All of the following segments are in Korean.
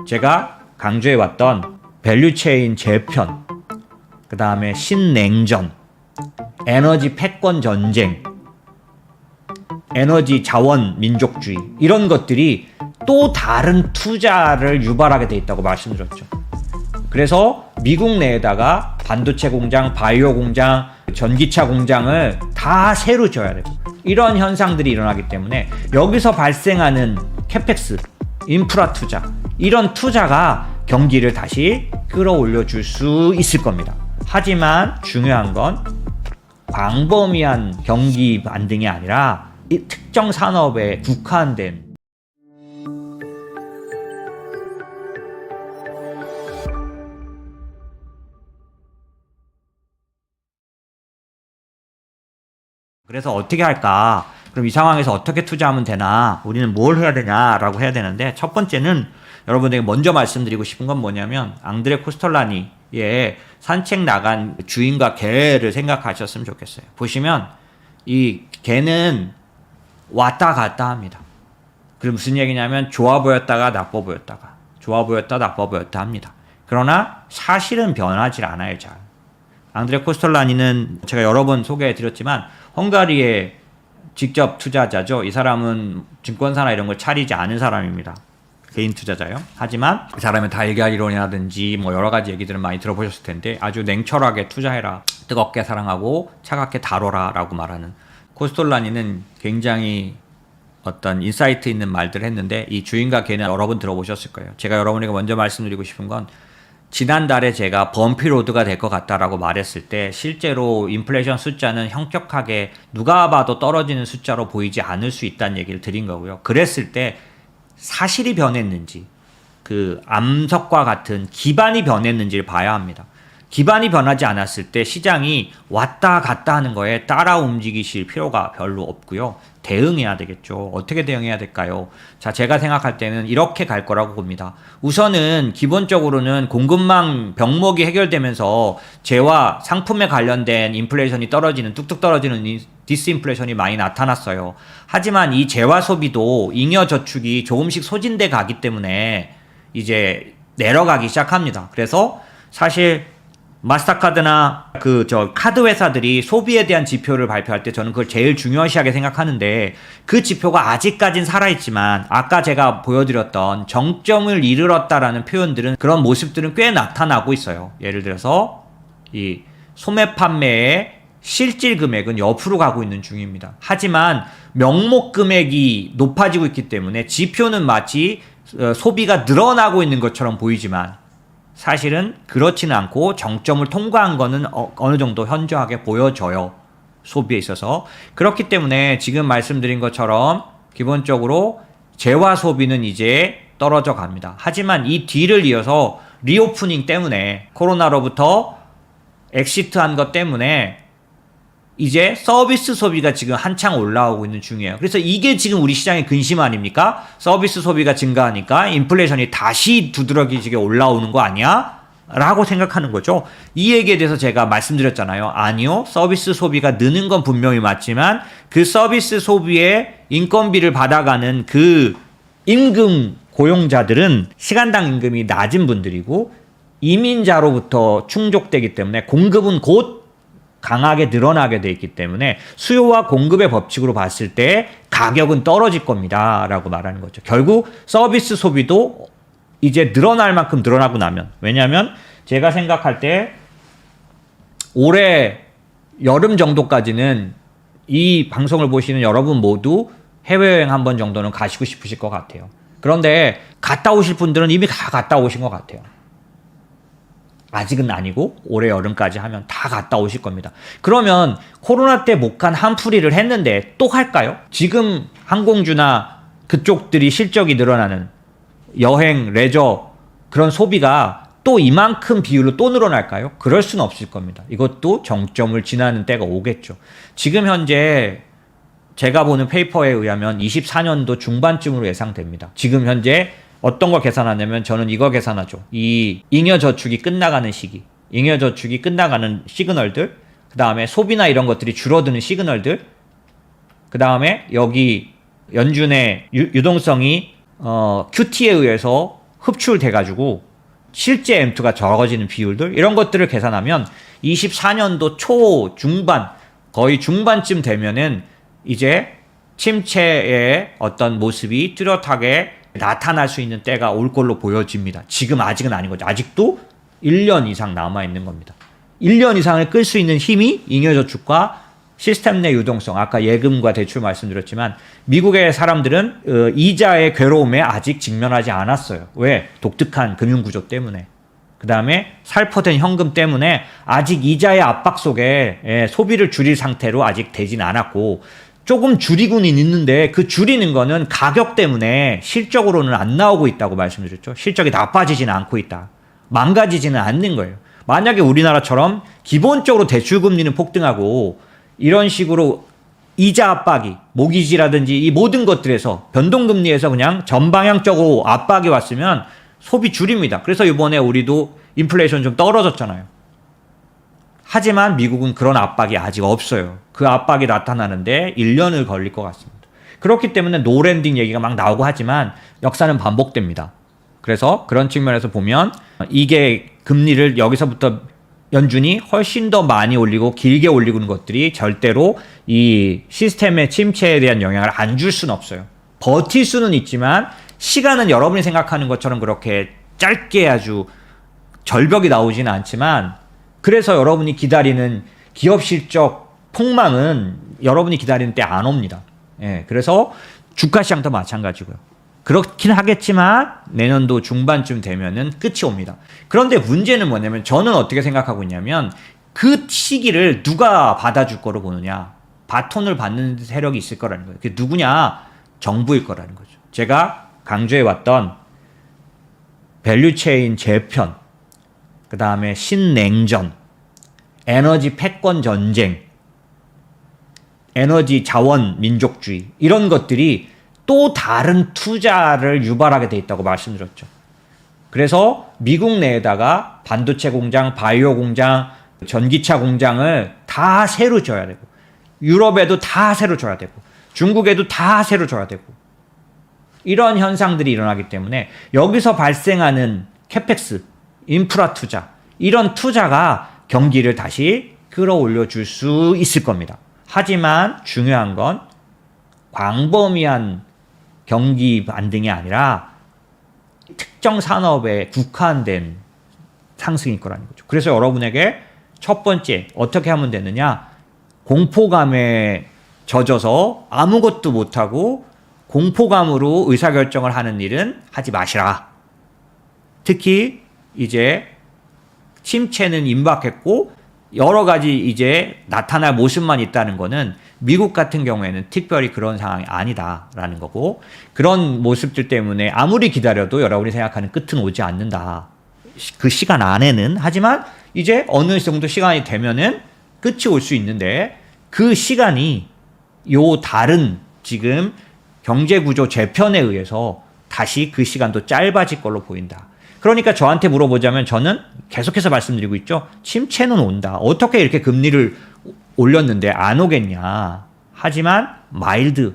제가 강조해왔던 밸류체인 재편, 그 다음에 신냉전, 에너지 패권 전쟁, 에너지 자원 민족주의, 이런 것들이 또 다른 투자를 유발하게 돼 있다고 말씀드렸죠. 그래서 미국 내에다가 반도체 공장, 바이오 공장, 전기차 공장을 다 새로 지어야 되고, 이런 현상들이 일어나기 때문에 여기서 발생하는 캐펙스, 인프라 투자, 이런 투자가 경기를 다시 끌어올려 줄 수 있을 겁니다. 하지만 중요한 건 광범위한 경기 반등이 아니라 이 특정 산업에 국한된. 그래서 어떻게 할까? 그럼 이 상황에서 어떻게 투자하면 되나? 우리는 뭘 해야 되냐라고 해야 되는데, 첫 번째는 여러분들에게 먼저 말씀드리고 싶은 건 뭐냐면, 앙드레 코스톨라니의 산책 나간 주인과 개를 생각하셨으면 좋겠어요. 보시면 이 개는 왔다 갔다 합니다. 그럼 무슨 얘기냐면 좋아 보였다가 나빠 보였다가, 좋아 보였다 나빠 보였다 합니다. 그러나 사실은 변하지 않아요. 잘. 앙드레 코스톨라니는 제가 여러 번 소개해드렸지만 헝가리의 직접 투자자죠. 이 사람은 증권사나 이런 걸 차리지 않은 사람입니다. 개인 투자자요. 하지만 그 사람의 달걀 이론이라든지 뭐 여러 가지 얘기들은 많이 들어보셨을 텐데, 아주 냉철하게 투자해라, 뜨겁게 사랑하고 차갑게 다뤄라 라고 말하는 코스톨라니는 굉장히 어떤 인사이트 있는 말들을 했는데, 이 주인과 개는 여러 번 들어보셨을 거예요. 제가 여러분에게 먼저 말씀드리고 싶은 건, 지난달에 제가 범피로드가 될 것 같다라고 말했을 때 실제로 인플레이션 숫자는 현격하게 누가 봐도 떨어지는 숫자로 보이지 않을 수 있다는 얘기를 드린 거고요. 그랬을 때 사실이 변했는지, 그 암석과 같은 기반이 변했는지를 봐야 합니다. 기반이 변하지 않았을 때 시장이 왔다 갔다 하는 거에 따라 움직이실 필요가 별로 없고요. 대응해야 되겠죠. 어떻게 대응해야 될까요? 자, 제가 생각할 때는 이렇게 갈 거라고 봅니다. 우선은 기본적으로는 공급망 병목이 해결되면서 재화 상품에 관련된 인플레이션이 떨어지는, 뚝뚝 떨어지는 디스인플레이션이 많이 나타났어요. 하지만 이 재화 소비도 잉여 저축이 조금씩 소진돼 가기 때문에 이제 내려가기 시작합니다. 그래서 사실 마스터카드나 카드 회사들이 소비에 대한 지표를 발표할 때 저는 그걸 제일 중요시하게 생각하는데, 그 지표가 아직까진 살아있지만 아까 제가 보여드렸던 정점을 이르렀다라는 표현들은, 그런 모습들은 꽤 나타나고 있어요. 예를 들어서 이 소매 판매의 실질 금액은 옆으로 가고 있는 중입니다. 하지만 명목 금액이 높아지고 있기 때문에 지표는 마치 소비가 늘어나고 있는 것처럼 보이지만 사실은 그렇지는 않고 정점을 통과한 거는 어느 정도 현저하게 보여져요. 소비에 있어서. 그렇기 때문에 지금 말씀드린 것처럼 기본적으로 재화 소비는 이제 떨어져 갑니다. 하지만 이 뒤를 이어서 리오프닝 때문에, 코로나로부터 엑시트한 것 때문에 이제 서비스 소비가 지금 한창 올라오고 있는 중이에요. 그래서 이게 지금 우리 시장의 근심 아닙니까? 서비스 소비가 증가하니까 인플레이션이 다시 두드러기지게 올라오는 거 아니야? 라고 생각하는 거죠. 이 얘기에 대해서 제가 말씀드렸잖아요. 아니요. 서비스 소비가 느는 건 분명히 맞지만 그 서비스 소비에 인건비를 받아가는 그 임금 고용자들은 시간당 임금이 낮은 분들이고 이민자로부터 충족되기 때문에 공급은 곧 강하게 늘어나게 돼 있기 때문에 수요와 공급의 법칙으로 봤을 때 가격은 떨어질 겁니다 라고 말하는 거죠. 결국 서비스 소비도 이제 늘어날 만큼 늘어나고 나면, 왜냐하면 제가 생각할 때 올해 여름 정도까지는 이 방송을 보시는 여러분 모두 해외여행 한 번 정도는 가시고 싶으실 것 같아요. 그런데 갔다 오실 분들은 이미 다 갔다 오신 것 같아요. 아직은 아니고 올해 여름까지 하면 다 갔다 오실 겁니다. 그러면 코로나 때 못 간 한풀이를 했는데 또 할까요? 지금 항공주나 그쪽들이 실적이 늘어나는 여행, 레저 그런 소비가 또 이만큼 비율로 또 늘어날까요? 그럴 수는 없을 겁니다. 이것도 정점을 지나는 때가 오겠죠. 지금 현재 제가 보는 페이퍼에 의하면 24년도 중반쯤으로 예상됩니다. 지금 현재 어떤 걸 계산하냐면 저는 이거 계산하죠. 이 잉여 저축이 끝나가는 시기, 잉여 저축이 끝나가는 시그널들, 그 다음에 소비나 이런 것들이 줄어드는 시그널들, 그 다음에 여기 연준의 유동성이 QT에 의해서 흡출돼가지고 실제 M2가 적어지는 비율들 이런 것들을 계산하면 24년도 초 중반 거의 중반쯤 되면은 이제 침체의 어떤 모습이 뚜렷하게 나타날 수 있는 때가 올 걸로 보여집니다. 지금 아직은 아닌 거죠. 아직도 1년 이상 남아있는 겁니다. 1년 이상을 끌 수 있는 힘이 잉여저축과 시스템 내 유동성, 아까 예금과 대출 말씀드렸지만 미국의 사람들은 이자의 괴로움에 아직 직면하지 않았어요. 왜? 독특한 금융구조 때문에. 그 다음에 살포된 현금 때문에 아직 이자의 압박 속에 소비를 줄일 상태로 아직 되진 않았고 조금 줄이고는 있는데 그 줄이는 거는 가격 때문에 실적으로는 안 나오고 있다고 말씀드렸죠. 실적이 나빠지지는 않고 있다. 망가지지는 않는 거예요. 만약에 우리나라처럼 기본적으로 대출금리는 폭등하고 이런 식으로 이자 압박이 모기지라든지 이 모든 것들에서 변동금리에서 그냥 전방향적으로 압박이 왔으면 소비 줄입니다. 그래서 이번에 우리도 인플레이션 좀 떨어졌잖아요. 하지만 미국은 그런 압박이 아직 없어요. 그 압박이 나타나는데 1년을 걸릴 것 같습니다. 그렇기 때문에 노랜딩 얘기가 막 나오고 하지만 역사는 반복됩니다. 그래서 그런 측면에서 보면 이게 금리를 여기서부터 연준이 훨씬 더 많이 올리고 길게 올리는 것들이 절대로 이 시스템의 침체에 대한 영향을 안 줄 수는 없어요. 버틸 수는 있지만 시간은 여러분이 생각하는 것처럼 그렇게 짧게 아주 절벽이 나오지는 않지만 그래서 여러분이 기다리는 기업 실적 폭망은 여러분이 기다리는 때 안 옵니다. 예, 그래서 주가 시장도 마찬가지고요. 그렇긴 하겠지만 내년도 중반쯤 되면은 끝이 옵니다. 그런데 문제는 뭐냐면 저는 어떻게 생각하고 있냐면 그 시기를 누가 받아줄 거로 보느냐. 바톤을 받는 세력이 있을 거라는 거예요. 그게 누구냐? 정부일 거라는 거죠. 제가 강조해왔던 밸류체인 재편, 그 다음에 신냉전, 에너지 패권 전쟁, 에너지 자원 민족주의 이런 것들이 또 다른 투자를 유발하게 돼 있다고 말씀드렸죠. 그래서 미국 내에다가 반도체 공장, 바이오 공장, 전기차 공장을 다 새로 줘야 되고 유럽에도 다 새로 줘야 되고 중국에도 다 새로 줘야 되고 이런 현상들이 일어나기 때문에 여기서 발생하는 캐펙스, 인프라 투자 이런 투자가 경기를 다시 끌어올려 줄 수 있을 겁니다. 하지만 중요한 건 광범위한 경기 반등이 아니라 특정 산업에 국한된 상승일 거라는 거죠. 그래서 여러분에게 첫 번째 어떻게 하면 되느냐? 공포감에 젖어서 아무것도 못하고 공포감으로 의사결정을 하는 일은 하지 마시라. 특히 이제 침체는 임박했고 여러 가지 이제 나타날 모습만 있다는 거는 미국 같은 경우에는 특별히 그런 상황이 아니다라는 거고 그런 모습들 때문에 아무리 기다려도 여러분이 생각하는 끝은 오지 않는다. 그 시간 안에는 하지만 이제 어느 정도 시간이 되면은 끝이 올 수 있는데 그 시간이 요 다른 지금 경제구조 재편에 의해서 다시 그 시간도 짧아질 걸로 보인다. 그러니까 저한테 물어보자면 저는 계속해서 말씀드리고 있죠. 침체는 온다. 어떻게 이렇게 금리를 올렸는데 안 오겠냐. 하지만 마일드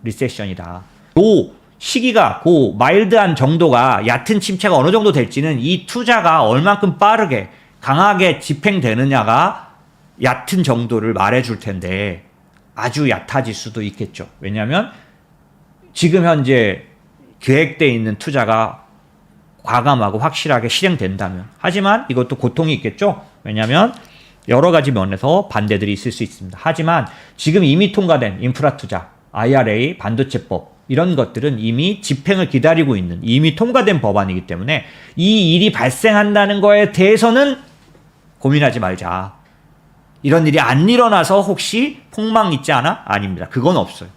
리세션이다. 요 시기가 그 마일드한 정도가 얕은 침체가 어느 정도 될지는 이 투자가 얼만큼 빠르게 강하게 집행되느냐가 얕은 정도를 말해줄 텐데 아주 얕아질 수도 있겠죠. 왜냐하면 지금 현재 계획되어 있는 투자가 과감하고 확실하게 실행된다면. 하지만 이것도 고통이 있겠죠. 왜냐하면 여러 가지 면에서 반대들이 있을 수 있습니다. 하지만 지금 이미 통과된 인프라 투자, IRA, 반도체법 이런 것들은 이미 집행을 기다리고 있는 이미 통과된 법안이기 때문에 이 일이 발생한다는 거에 대해서는 고민하지 말자. 이런 일이 안 일어나서 혹시 폭망 있지 않아? 아닙니다. 그건 없어요.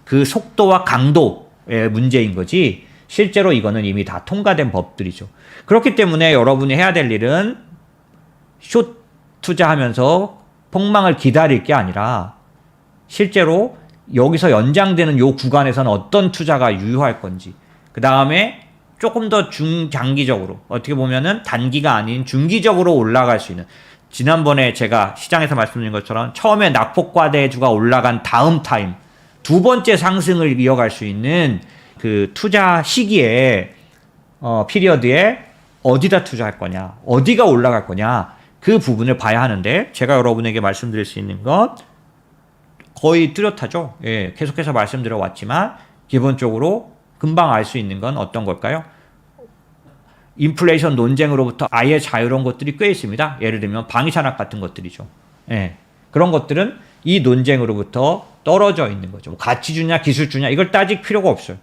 그 속도와 강도의 문제인 거지 실제로 이거는 이미 다 통과된 법들이죠. 그렇기 때문에 여러분이 해야 될 일은 숏 투자하면서 폭망을 기다릴 게 아니라 실제로 여기서 연장되는 요 구간에서는 어떤 투자가 유효할 건지 그 다음에 조금 더 중장기적으로 어떻게 보면은 단기가 아닌 중기적으로 올라갈 수 있는 지난번에 제가 시장에서 말씀드린 것처럼 처음에 낙폭과대주가 올라간 다음 타임 두 번째 상승을 이어갈 수 있는 그 투자 시기에 피리어드에 어디다 투자할 거냐, 어디가 올라갈 거냐, 그 부분을 봐야 하는데, 제가 여러분에게 말씀드릴 수 있는 건 거의 뚜렷하죠. 예, 계속해서 말씀드려 왔지만 기본적으로 금방 알 수 있는 건 어떤 걸까요? 인플레이션 논쟁으로부터 아예 자유로운 것들이 꽤 있습니다. 예를 들면 방위산업 같은 것들이죠. 예, 그런 것들은 이 논쟁으로부터 떨어져 있는 거죠. 뭐 가치주냐 기술주냐 이걸 따질 필요가 없어요.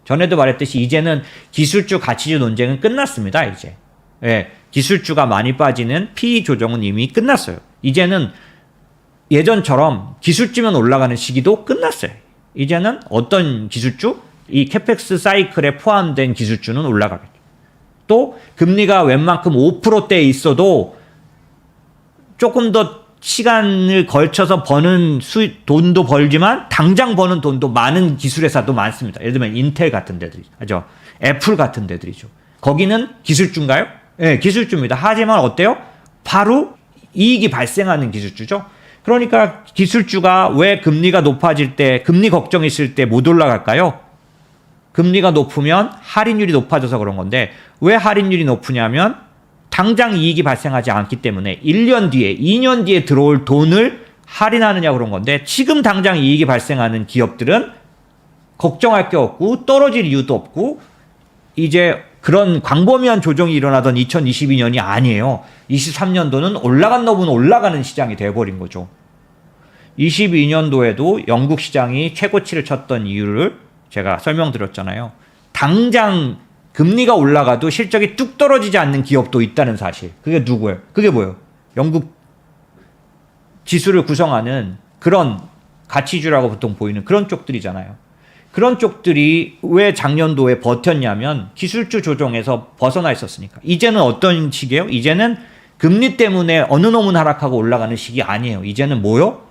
전에도 말했듯이 이제는 기술주 가치주 논쟁은 끝났습니다. 이제 예, 기술주가 많이 빠지는 PE 조정은 이미 끝났어요. 이제는 예전처럼 기술주면 올라가는 시기도 끝났어요. 이제는 어떤 기술주? 이 캐펙스 사이클에 포함된 기술주는 올라가겠죠. 또 금리가 웬만큼 5%대에 있어도 조금 더 시간을 걸쳐서 버는 돈도 벌지만 당장 버는 돈도 많은 기술회사도 많습니다. 예를 들면 인텔 같은 데들이, 그죠? 애플 같은 데들이죠. 거기는 기술주인가요? 네, 기술주입니다. 하지만 어때요? 바로 이익이 발생하는 기술주죠. 그러니까 기술주가 왜 금리가 높아질 때, 금리 걱정이 있을 때 못 올라갈까요? 금리가 높으면 할인율이 높아져서 그런 건데, 왜 할인율이 높으냐면 당장 이익이 발생하지 않기 때문에 1년 뒤에, 2년 뒤에 들어올 돈을 할인하느냐 그런 건데, 지금 당장 이익이 발생하는 기업들은 걱정할 게 없고 떨어질 이유도 없고, 이제 그런 광범위한 조정이 일어나던 2022년이 아니에요. 23년도는 올라간 놈은 올라가는 시장이 돼버린 거죠. 22년도에도 영국 시장이 최고치를 쳤던 이유를 제가 설명드렸잖아요. 당장 금리가 올라가도 실적이 뚝 떨어지지 않는 기업도 있다는 사실. 그게 누구예요? 그게 뭐예요? 영국 지수를 구성하는 그런 가치주라고 보통 보이는 그런 쪽들이잖아요. 그런 쪽들이 왜 작년도에 버텼냐면 기술주 조정에서 벗어나 있었으니까. 이제는 어떤 시기예요? 이제는 금리 때문에 어느 놈은 하락하고 올라가는 시기 아니에요. 이제는 뭐요?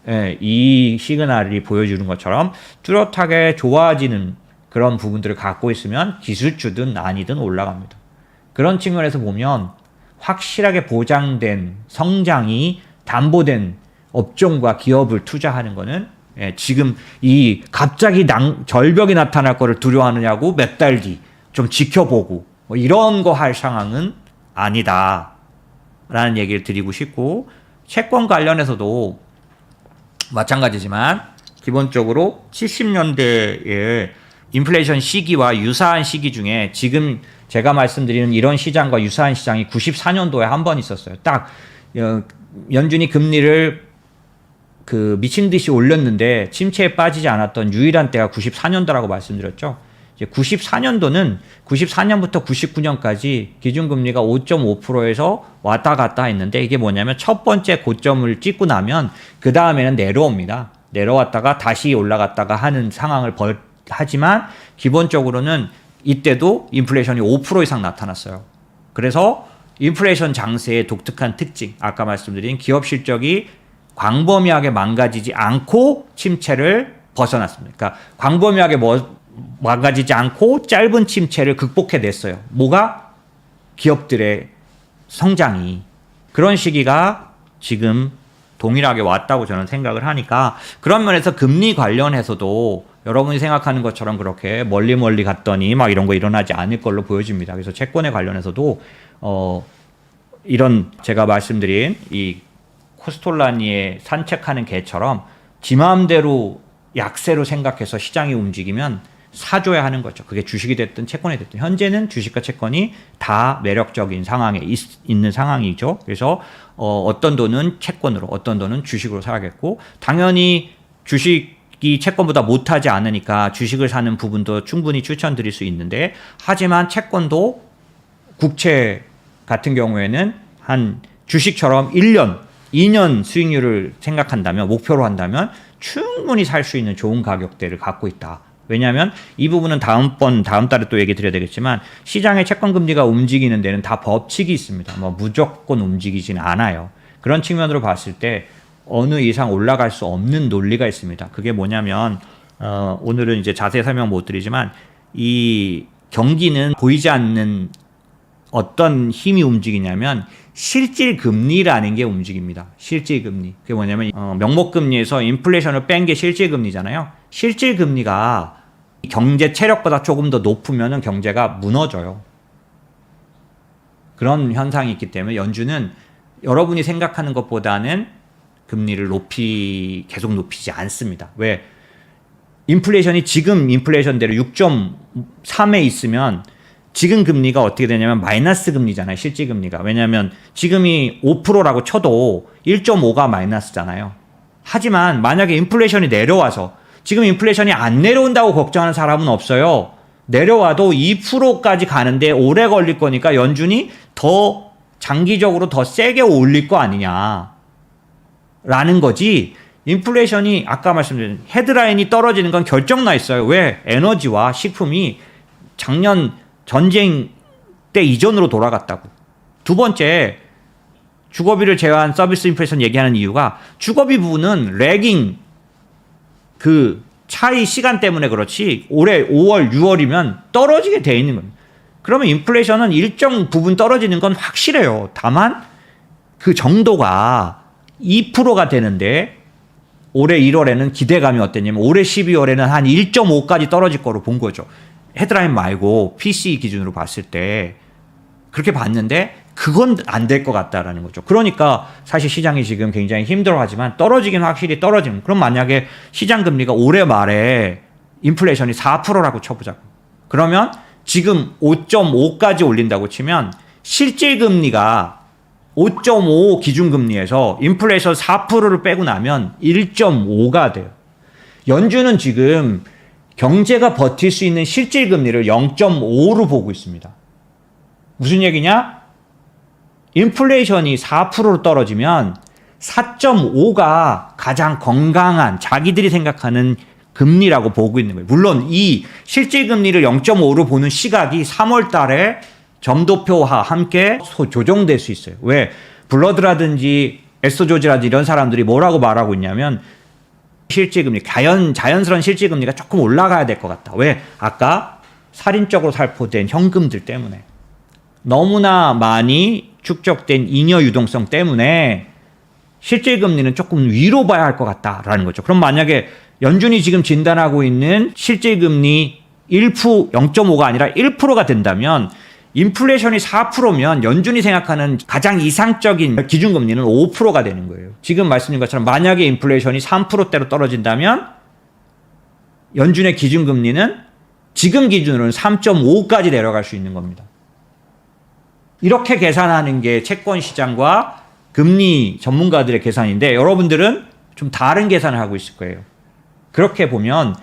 예, 이 시그널이 보여주는 것처럼 뚜렷하게 좋아지는 그런 부분들을 갖고 있으면 기술주든 아니든 올라갑니다. 그런 측면에서 보면 확실하게 보장된 성장이 담보된 업종과 기업을 투자하는 거는, 예, 지금 이 갑자기 절벽이 나타날 거를 두려워하느냐고 몇 달 뒤 좀 지켜보고 뭐 이런 거 할 상황은 아니다 라는 얘기를 드리고 싶고, 채권 관련해서도 마찬가지지만 기본적으로 70년대에 인플레이션 시기와 유사한 시기 중에 지금 제가 말씀드리는 이런 시장과 유사한 시장이 94년도에 한 번 있었어요. 딱 연준이 금리를 미친 듯이 올렸는데 침체에 빠지지 않았던 유일한 때가 94년도라고 말씀드렸죠. 이제 94년도는 94년부터 99년까지 기준금리가 5.5%에서 왔다 갔다 했는데, 이게 뭐냐면 첫 번째 고점을 찍고 나면 그 다음에는 내려옵니다. 내려왔다가 다시 올라갔다가 하는 상황을 하지만 기본적으로는 이때도 인플레이션이 5% 이상 나타났어요. 그래서 인플레이션 장세의 독특한 특징, 아까 말씀드린 기업 실적이 광범위하게 망가지지 않고 침체를 벗어났습니다. 그러니까 광범위하게 망가지지 않고 짧은 침체를 극복해냈어요. 뭐가? 기업들의 성장이. 그런 시기가 지금 동일하게 왔다고 저는 생각을 하니까, 그런 면에서 금리 관련해서도 여러분이 생각하는 것처럼 그렇게 멀리 갔더니 막 이런 거 일어나지 않을 걸로 보여집니다. 그래서 채권에 관련해서도 이런 제가 말씀드린 이 코스톨라니의 산책하는 개처럼 지 마음대로 약세로 생각해서 시장이 움직이면 사줘야 하는 거죠. 그게 주식이 됐든 채권이 됐든. 현재는 주식과 채권이 다 매력적인 상황에 있는 상황이죠. 그래서 어떤 돈은 채권으로, 어떤 돈은 주식으로 사야겠고, 당연히 주식이 채권보다 못하지 않으니까 주식을 사는 부분도 충분히 추천드릴 수 있는데, 하지만 채권도 국채 같은 경우에는 한 주식처럼 1년, 2년 수익률을 생각한다면, 목표로 한다면 충분히 살 수 있는 좋은 가격대를 갖고 있다. 왜냐하면 이 부분은 다음 달에 또 얘기 드려야 되겠지만, 시장의 채권 금리가 움직이는 데는 다 법칙이 있습니다. 뭐 무조건 움직이진 않아요. 그런 측면으로 봤을 때 어느 이상 올라갈 수 없는 논리가 있습니다. 그게 뭐냐면 오늘은 이제 자세히 설명 못 드리지만, 이 경기는 보이지 않는 어떤 힘이 움직이냐면 실질 금리라는 게 움직입니다. 실질 금리. 그게 뭐냐면 명목 금리에서 인플레이션을 뺀 게 실질 금리잖아요. 실질 금리가 경제 체력보다 조금 더 높으면 경제가 무너져요. 그런 현상이 있기 때문에 연준은 여러분이 생각하는 것보다는 금리를 계속 높이지 않습니다. 왜? 인플레이션이 지금 인플레이션대로 6.3에 있으면 지금 금리가 어떻게 되냐면 마이너스 금리잖아요. 실질 금리가. 왜냐하면 지금이 5%라고 쳐도 1.5가 마이너스잖아요. 하지만 만약에 인플레이션이 내려와서 지금 인플레이션이 안 내려온다고 걱정하는 사람은 없어요. 내려와도 2%까지 가는데 오래 걸릴 거니까 연준이 더 장기적으로 더 세게 올릴 거 아니냐 라는 거지. 인플레이션이 아까 말씀드린 헤드라인이 떨어지는 건 결정나 있어요. 왜? 에너지와 식품이 작년 전쟁 때 이전으로 돌아갔다고. 두 번째, 주거비를 제외한 서비스 인플레이션 얘기하는 이유가 주거비 부분은 래깅 그 차이 시간 때문에 그렇지 올해 5월, 6월이면 떨어지게 돼 있는 겁니다. 그러면 인플레이션은 일정 부분 떨어지는 건 확실해요. 다만 그 정도가 2%가 되는데 올해 1월에는 기대감이 어땠냐면 올해 12월에는 한 1.5까지 떨어질 거로 본 거죠. 헤드라인 말고 PC 기준으로 봤을 때 그렇게 봤는데 그건 안 될 것 같다라는 거죠. 그러니까 사실 시장이 지금 굉장히 힘들어하지만 떨어지긴 확실히 떨어지는. 그럼 만약에 시장 금리가 올해 말에 인플레이션이 4%라고 쳐보자고. 그러면 지금 5.5까지 올린다고 치면 실질 금리가 5.5 기준금리에서 인플레이션 4%를 빼고 나면 1.5가 돼요. 연준은 지금 경제가 버틸 수 있는 실질 금리를 0.5로 보고 있습니다. 무슨 얘기냐? 인플레이션이 4%로 떨어지면 4.5가 가장 건강한 자기들이 생각하는 금리라고 보고 있는 거예요. 물론 이 실질 금리를 0.5로 보는 시각이 3월 달에 점도표와 함께 조정될 수 있어요. 왜? 블러드라든지 에스조지라든지 이런 사람들이 뭐라고 말하고 있냐면 실질금리, 자연스러운 실질금리가 조금 올라가야 될 것 같다. 왜? 아까 살인적으로 살포된 현금들 때문에 너무나 많이 축적된 잉여 유동성 때문에 실질금리는 조금 위로 봐야 할 것 같다라는 거죠. 그럼 만약에 연준이 지금 진단하고 있는 실질금리 0.5가 아니라 1%가 된다면 인플레이션이 4%면 연준이 생각하는 가장 이상적인 기준금리는 5%가 되는 거예요. 지금 말씀드린 것처럼 만약에 인플레이션이 3%대로 떨어진다면 연준의 기준금리는 지금 기준으로는 3.5까지 내려갈 수 있는 겁니다. 이렇게 계산하는 게 채권시장과 금리 전문가들의 계산인데 여러분들은 좀 다른 계산을 하고 있을 거예요. 그렇게 보면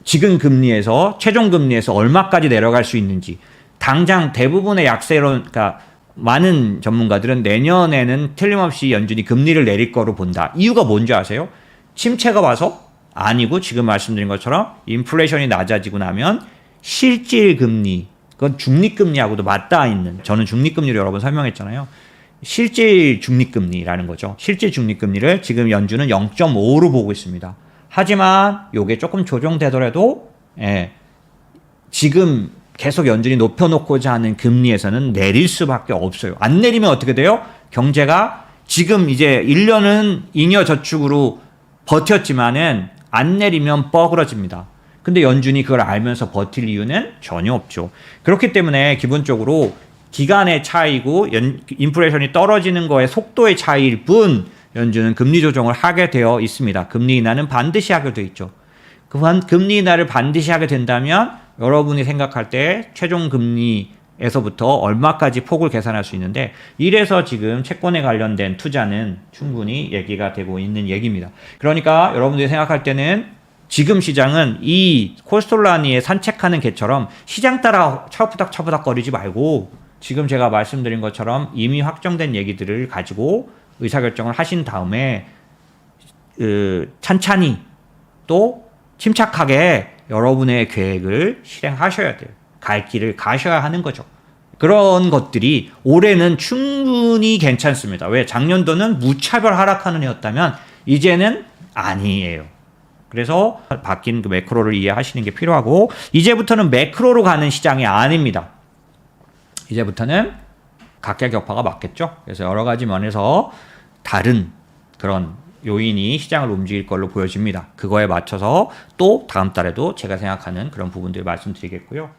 지금 금리에서 최종 금리에서 얼마까지 내려갈 수 있는지 당장 대부분의 약세론, 그러니까 많은 전문가들은 내년에는 틀림없이 연준이 금리를 내릴 거로 본다. 이유가 뭔지 아세요? 침체가 와서? 아니고 지금 말씀드린 것처럼 인플레이션이 낮아지고 나면 실질 금리, 그건 중립금리하고도 맞닿아 있는, 저는 중립금리를 여러 번 설명했잖아요. 실질 중립금리라는 거죠. 실질 중립금리를 지금 연준은 0.5로 보고 있습니다. 하지만 이게 조금 조정되더라도 지금 계속 연준이 높여놓고자 하는 금리에서는 내릴 수밖에 없어요. 안 내리면 어떻게 돼요? 경제가 지금 이제 1년은 잉여 저축으로 버텼지만은 안 내리면 뻐그러집니다. 근데 연준이 그걸 알면서 버틸 이유는 전혀 없죠. 그렇기 때문에 기본적으로 기간의 차이고 인플레이션이 떨어지는 거의 속도의 차이일 뿐 연준은 금리 조정을 하게 되어 있습니다. 금리 인하는 반드시 하게 되어 있죠. 그 금리 인하를 반드시 하게 된다면 여러분이 생각할 때 최종 금리에서부터 얼마까지 폭을 계산할 수 있는데 이래서 지금 채권에 관련된 투자는 충분히 얘기가 되고 있는 얘기입니다. 그러니까 여러분들이 생각할 때는 지금 시장은 이 콜스톨라니에 산책하는 개처럼 시장 따라 차부닥 거리지 말고 지금 제가 말씀드린 것처럼 이미 확정된 얘기들을 가지고 의사결정을 하신 다음에 찬찬히 또 침착하게 여러분의 계획을 실행하셔야 돼요. 갈 길을 가셔야 하는 거죠. 그런 것들이 올해는 충분히 괜찮습니다. 왜? 작년도는 무차별 하락하는 해였다면 이제는 아니에요. 그래서 바뀐 그 매크로를 이해하시는 게 필요하고 이제부터는 매크로로 가는 시장이 아닙니다. 이제부터는 각계격파가 맞겠죠. 그래서 여러 가지 면에서 다른 그런 요인이 시장을 움직일 걸로 보여집니다. 그거에 맞춰서 또 다음 달에도 제가 생각하는 그런 부분들 말씀드리겠고요.